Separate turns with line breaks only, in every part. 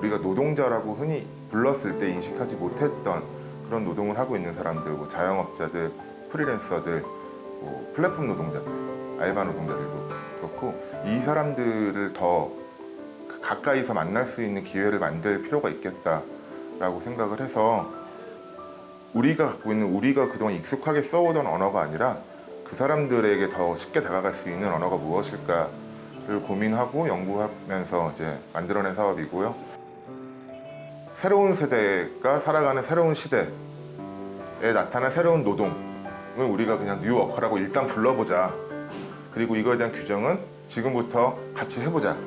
우리가 노동자라고 흔히 불렀을 때 인식하지 못했던 그런 노동을 하고 있는 사람들, 뭐 자영업자들, 프리랜서들, 뭐 플랫폼 노동자들, 알바 노동자들도 그렇고, 이 사람들을 더 가까이서 만날 수 있는 기회를 만들 필요가 있겠다라고 생각을 해서, 우리가 갖고 있는, 우리가 그동안 익숙하게 써오던 언어가 아니라 그 사람들에게 더 쉽게 다가갈 수 있는 언어가 무엇일까를 고민하고 연구하면서 이제 만들어낸 사업이고요. 새로운 세대가 살아가는 새로운 시대에 나타난 새로운 노동을 우리가 그냥 뉴워커라고 일단 불러보자. 그리고 이거에 대한 규정은 지금부터 같이 해보자.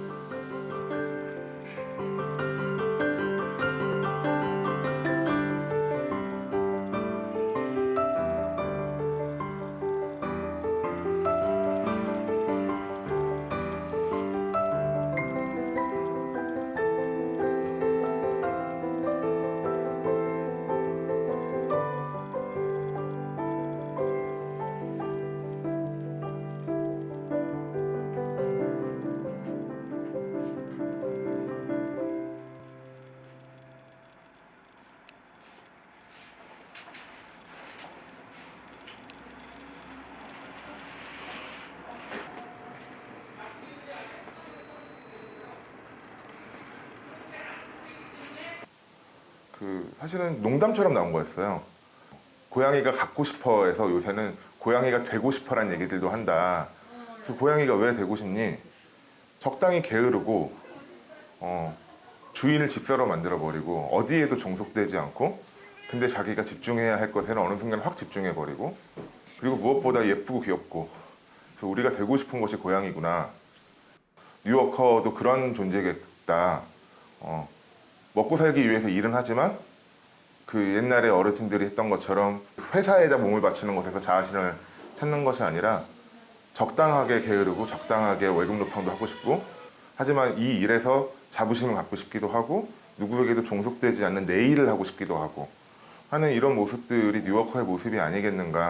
사실은 농담처럼 나온 거였어요. 고양이가 갖고 싶어해서 요새는 고양이가 되고 싶어라는 얘기들도 한다. 그래서 고양이가 왜 되고 싶니? 적당히 게으르고 주인을 집사로 만들어버리고 어디에도 종속되지 않고, 근데 자기가 집중해야 할 것에는 어느 순간 확 집중해버리고, 그리고 무엇보다 예쁘고 귀엽고, 그래서 우리가 되고 싶은 것이 고양이구나. 뉴워커도 그런 존재겠다. 먹고 살기 위해서 일은 하지만 그 옛날에 어르신들이 했던 것처럼 회사에다 몸을 바치는 것에서 자아실현을 찾는 것이 아니라 적당하게 게으르고 적당하게 월급 노평도 하고 싶고, 하지만 이 일에서 자부심을 갖고 싶기도 하고 누구에게도 종속되지 않는 내 일을 하고 싶기도 하고 하는 이런 모습들이 뉴워커의 모습이 아니겠는가.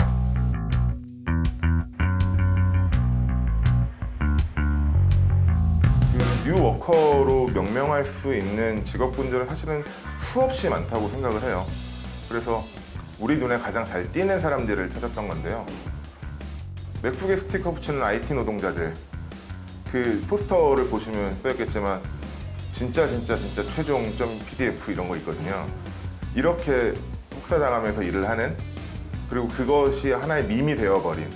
뉴워커로 명명할 수 있는 직업군들은 사실은 수없이 많다고 생각을 해요. 그래서 우리 눈에 가장 잘 띄는 사람들을 찾았던 건데요. 맥북에 스티커 붙이는 IT 노동자들, 그 포스터를 보시면 써있겠지만 진짜 최종 .pdf 이런 거 있거든요. 이렇게 혹사당하면서 일을 하는, 그리고 그것이 하나의 밈이 되어버린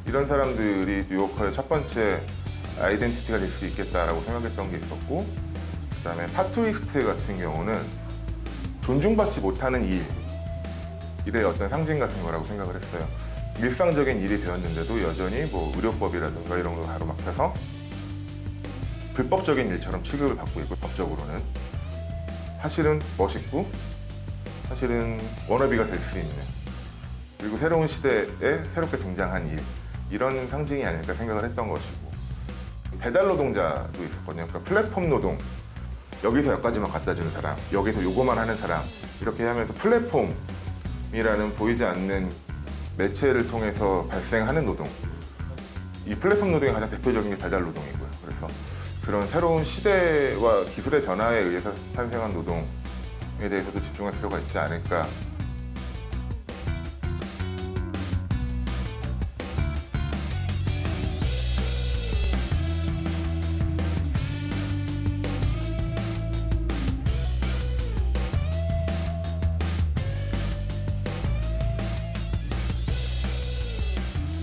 이런 사람들이 뉴워커의 첫 번째 아이덴티티가 될 수 있겠다라고 생각했던 게 있었고, 그 다음에 타투이스트 같은 경우는 존중받지 못하는 일의 어떤 상징 같은 거라고 생각을 했어요. 일상적인 일이 되었는데도 여전히 뭐 의료법이라든가 이런 거 가로막혀서 불법적인 일처럼 취급을 받고 있고, 법적으로는 사실은 멋있고 사실은 워너비가 될 수 있는, 그리고 새로운 시대에 새롭게 등장한 일, 이런 상징이 아닐까 생각을 했던 것이고, 배달 노동자도 있었거든요. 그러니까 플랫폼 노동, 여기서 여기까지만 갖다 주는 사람, 여기서 요거만 하는 사람, 이렇게 하면서 플랫폼이라는 보이지 않는 매체를 통해서 발생하는 노동, 이 플랫폼 노동의 가장 대표적인 게 배달 노동이고요. 그래서 그런 새로운 시대와 기술의 변화에 의해서 탄생한 노동에 대해서도 집중할 필요가 있지 않을까.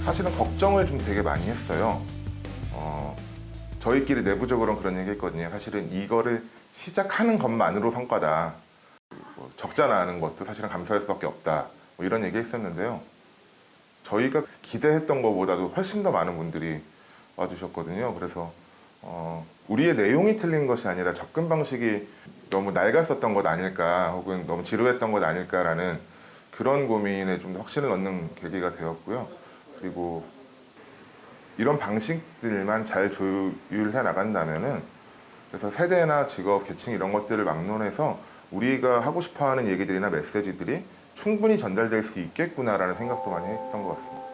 사실은 걱정을 좀 되게 많이 했어요. 저희끼리 내부적으로는 그런 얘기 했거든요. 사실은 이거를 시작하는 것만으로 성과다. 뭐 적자 나는 것도 사실은 감사할 수밖에 없다. 뭐 이런 얘기 했었는데요. 저희가 기대했던 것보다도 훨씬 더 많은 분들이 와주셨거든요. 그래서 우리의 내용이 틀린 것이 아니라 접근 방식이 너무 낡았었던 것 아닐까, 혹은 너무 지루했던 것 아닐까라는 그런 고민에 좀 더 확신을 얻는 계기가 되었고요. 그리고 이런 방식들만 잘 조율해 나간다면은, 그래서 세대나 직업, 계층 이런 것들을 막론해서 우리가 하고 싶어하는 얘기들이나 메시지들이 충분히 전달될 수 있겠구나라는 생각도 많이 했던 것 같습니다.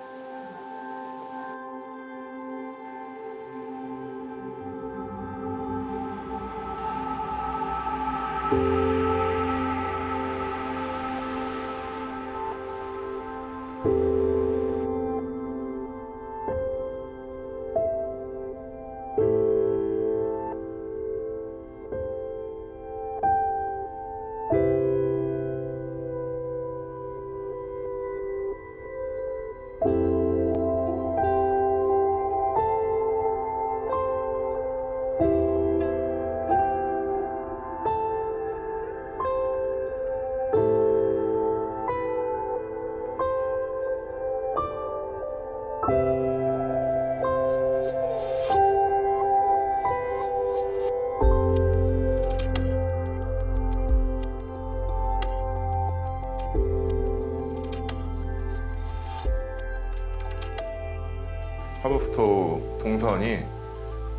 팝업스토어 동선이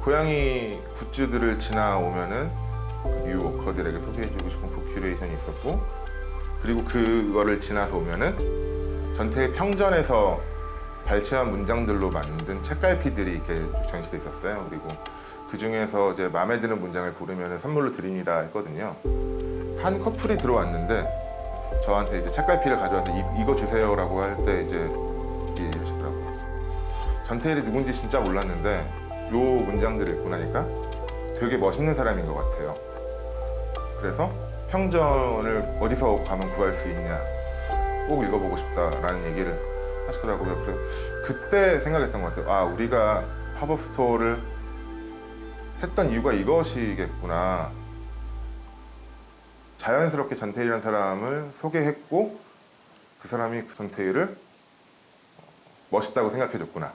고양이 굿즈들을 지나오면은 그 뉴워커들에게 소개해주고 싶은 북 큐레이션이 있었고, 그리고 그거를 지나서 오면은 전태 평전에서 발췌한 문장들로 만든 책갈피들이 이렇게 쭉 전시돼 있었어요. 그리고 그 중에서 이제 마음에 드는 문장을 고르면 선물로 드립니다 했거든요. 한 커플이 들어왔는데 저한테 이제 책갈피를 가져와서 이거 주세요라고 할 때 이제 얘기하시더라고요. 전태일이 누군지 진짜 몰랐는데 요 문장들을 읽고 나니까 되게 멋있는 사람인 것 같아요. 그래서 평전을 어디서 가면 구할 수 있냐, 꼭 읽어보고 싶다라는 얘기를 하시더라고요. 그래서 그때 생각했던 것 같아요. 아, 우리가 팝업 스토어를 했던 이유가 이것이겠구나. 자연스럽게 전태일이라는 사람을 소개했고 그 사람이 그 전태일을 멋있다고 생각해줬구나.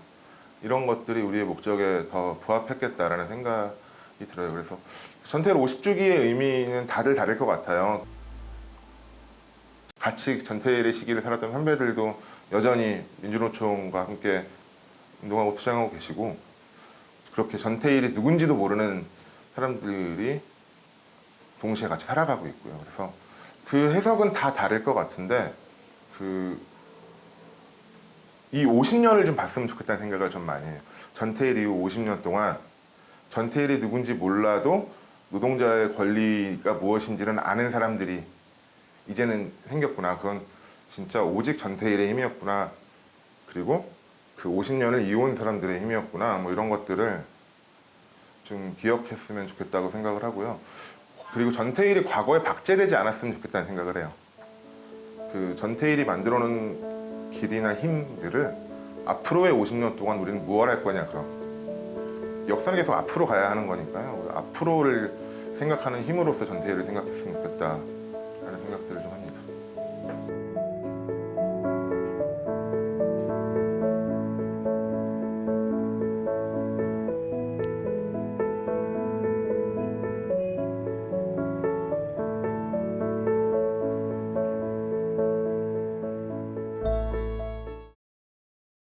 이런 것들이 우리의 목적에 더 부합했겠다라는 생각이 들어요. 그래서 전태일 50주기의 의미는 다들 다를 것 같아요. 같이 전태일의 시기를 살았던 선배들도 여전히 민주노총과 함께 운동하고 투쟁하고 계시고, 그렇게 전태일이 누군지도 모르는 사람들이 동시에 같이 살아가고 있고요. 그래서 그 해석은 다 다를 것 같은데 이 50년을 좀 봤으면 좋겠다는 생각을 좀 많이 해요. 전태일 이후 50년 동안 전태일이 누군지 몰라도 노동자의 권리가 무엇인지는 아는 사람들이 이제는 생겼구나. 그건 진짜 오직 전태일의 힘이었구나. 그리고 그 50년을 이어온 사람들의 힘이었구나. 뭐 이런 것들을 좀 기억했으면 좋겠다고 생각을 하고요. 그리고 전태일이 과거에 박제되지 않았으면 좋겠다는 생각을 해요. 그 전태일이 만들어놓은 길이나 힘들을 앞으로의 50년 동안 우리는 무엇 할 거냐, 그럼. 역사는 계속 앞으로 가야 하는 거니까요. 앞으로를 생각하는 힘으로서 전태일을 생각했으면 좋겠다라는 생각들을 좀 합니다.